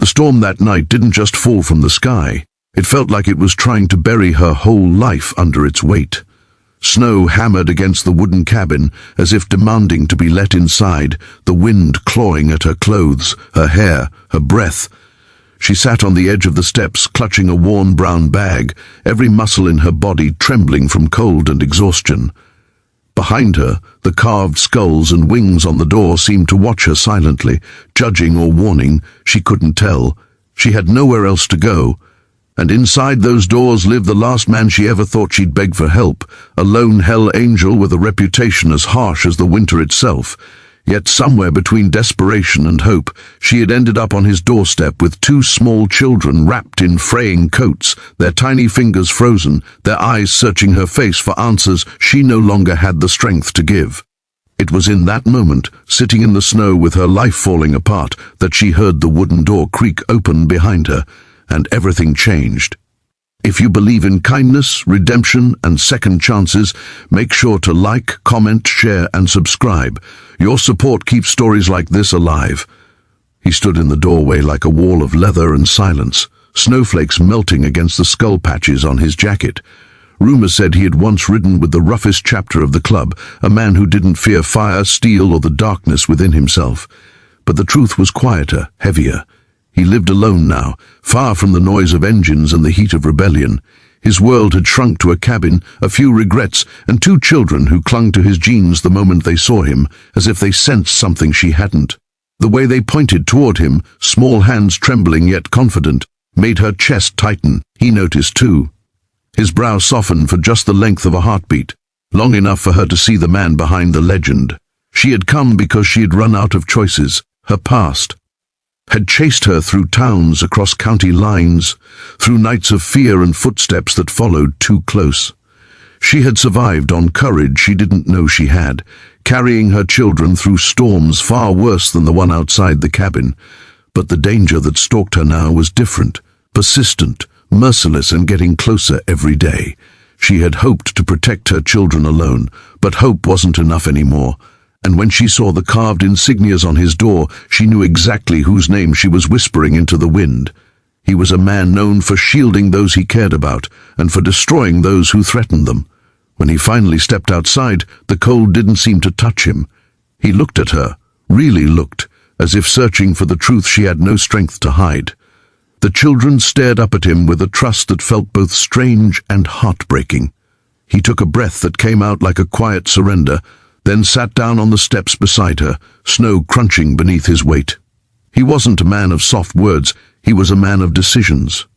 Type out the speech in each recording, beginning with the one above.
The storm that night didn't just fall from the sky. It felt like it was trying to bury her whole life under its weight. Snow hammered against the wooden cabin as if demanding to be let inside, the wind clawing at her clothes, her hair, her breath. She sat on the edge of the steps, clutching a worn brown bag, every muscle in her body trembling from cold and exhaustion. Behind her, the carved skulls and wings on the door seemed to watch her silently, judging or warning. She couldn't tell. She had nowhere else to go. And inside those doors lived the last man she ever thought she'd beg for help, a lone hell angel with a reputation as harsh as the winter itself. Yet somewhere between desperation and hope, she had ended up on his doorstep with two small children wrapped in fraying coats, their tiny fingers frozen, their eyes searching her face for answers she no longer had the strength to give. It was in that moment, sitting in the snow with her life falling apart, that she heard the wooden door creak open behind her, and everything changed. If you believe in kindness, redemption, and second chances, make sure to like, comment, share, and subscribe. Your support keeps stories like this alive. He stood in the doorway like a wall of leather and silence, snowflakes melting against the skull patches on his jacket. Rumors said he had once ridden with the roughest chapter of the club, a man who didn't fear fire, steel, or the darkness within himself. But the truth was quieter, heavier. He lived alone now, far from the noise of engines and the heat of rebellion. His world had shrunk to a cabin, a few regrets, and two children who clung to his jeans the moment they saw him, as if they sensed something she hadn't. The way they pointed toward him, small hands trembling yet confident, made her chest tighten. He noticed too. His brow softened for just the length of a heartbeat, long enough for her to see the man behind the legend. She had come because she had run out of choices. Her past had chased her through towns, across county lines, through nights of fear and footsteps that followed too close. She had survived on courage she didn't know she had, carrying her children through storms far worse than the one outside the cabin. But the danger that stalked her now was different, persistent, merciless, and getting closer every day. She had hoped to protect her children alone, but hope wasn't enough anymore. And when she saw the carved insignias on his door, she knew exactly whose name she was whispering into the wind. He was a man known for shielding those he cared about, and for destroying those who threatened them. When he finally stepped outside, the cold didn't seem to touch him. He looked at her, really looked, as if searching for the truth she had no strength to hide. The children stared up at him with a trust that felt both strange and heartbreaking. He took a breath that came out like a quiet surrender, then sat down on the steps beside her, snow crunching beneath his weight. He wasn't a man of soft words, he was a man of decisions.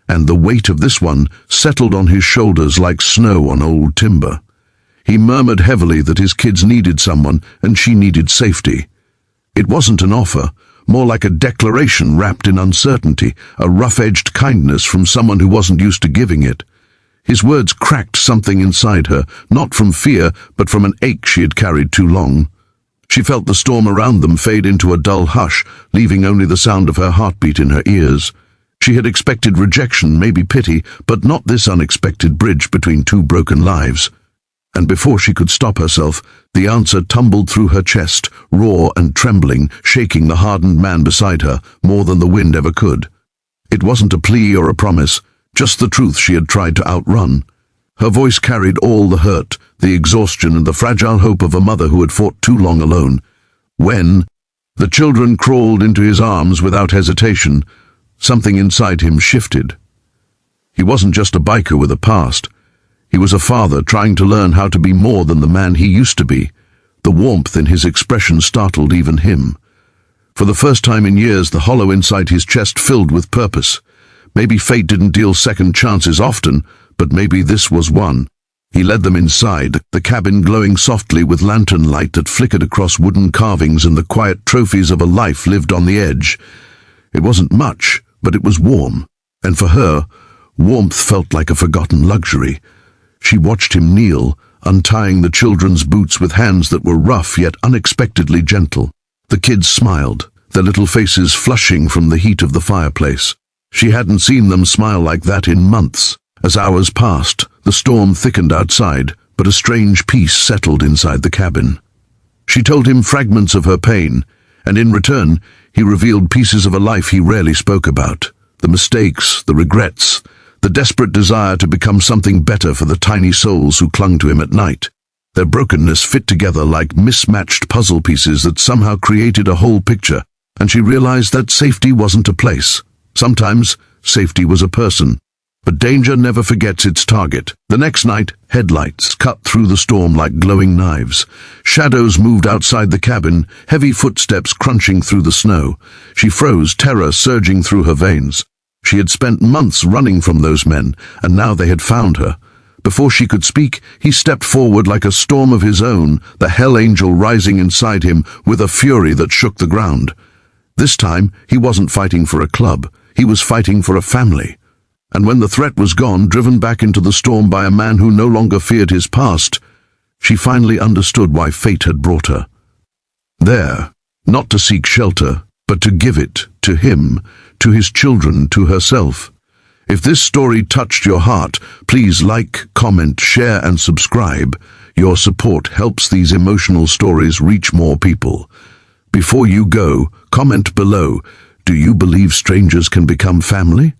And the weight of this one settled on his shoulders like snow on old timber. He murmured heavily that his kids needed someone and she needed safety. It wasn't an offer, more like a declaration wrapped in uncertainty, a rough-edged kindness from someone who wasn't used to giving it. His words cracked something inside her, not from fear, but from an ache she had carried too long. She felt the storm around them fade into a dull hush, leaving only the sound of her heartbeat in her ears. She had expected rejection, maybe pity, but not this unexpected bridge between two broken lives. And before she could stop herself, the answer tumbled through her chest, raw and trembling, shaking the hardened man beside her more than the wind ever could. It wasn't a plea or a promise, just the truth she had tried to outrun. Her voice carried all the hurt, the exhaustion, and the fragile hope of a mother who had fought too long alone. When the children crawled into his arms without hesitation, something inside him shifted. He wasn't just a biker with a past. He was a father trying to learn how to be more than the man he used to be. The warmth in his expression startled even him. For the first time in years, the hollow inside his chest filled with purpose. Maybe fate didn't deal second chances often, but maybe this was one. He led them inside, the cabin glowing softly with lantern light that flickered across wooden carvings and the quiet trophies of a life lived on the edge. It wasn't much, but it was warm, and for her, warmth felt like a forgotten luxury. She watched him kneel, untying the children's boots with hands that were rough yet unexpectedly gentle. The kids smiled, their little faces flushing from the heat of the fireplace. She hadn't seen them smile like that in months. As hours passed, the storm thickened outside, but a strange peace settled inside the cabin. She told him fragments of her pain, and in return, he revealed pieces of a life he rarely spoke about. The mistakes, the regrets, the desperate desire to become something better for the tiny souls who clung to him at night. Their brokenness fit together like mismatched puzzle pieces that somehow created a whole picture, and she realized that safety wasn't a place. Sometimes, safety was a person. But danger never forgets its target. The next night, headlights cut through the storm like glowing knives. Shadows moved outside the cabin, heavy footsteps crunching through the snow. She froze, terror surging through her veins. She had spent months running from those men, and now they had found her. Before she could speak, he stepped forward like a storm of his own, the hell angel rising inside him with a fury that shook the ground. This time, he wasn't fighting for a club. He was fighting for a family. And when the threat was gone, driven back into the storm by a man who no longer feared his past, she finally understood why fate had brought her. There, not to seek shelter, but to give it, to him, to his children, to herself. If this story touched your heart, please like, comment, share and subscribe. Your support helps these emotional stories reach more people. Before you go, comment below, do you believe strangers can become family?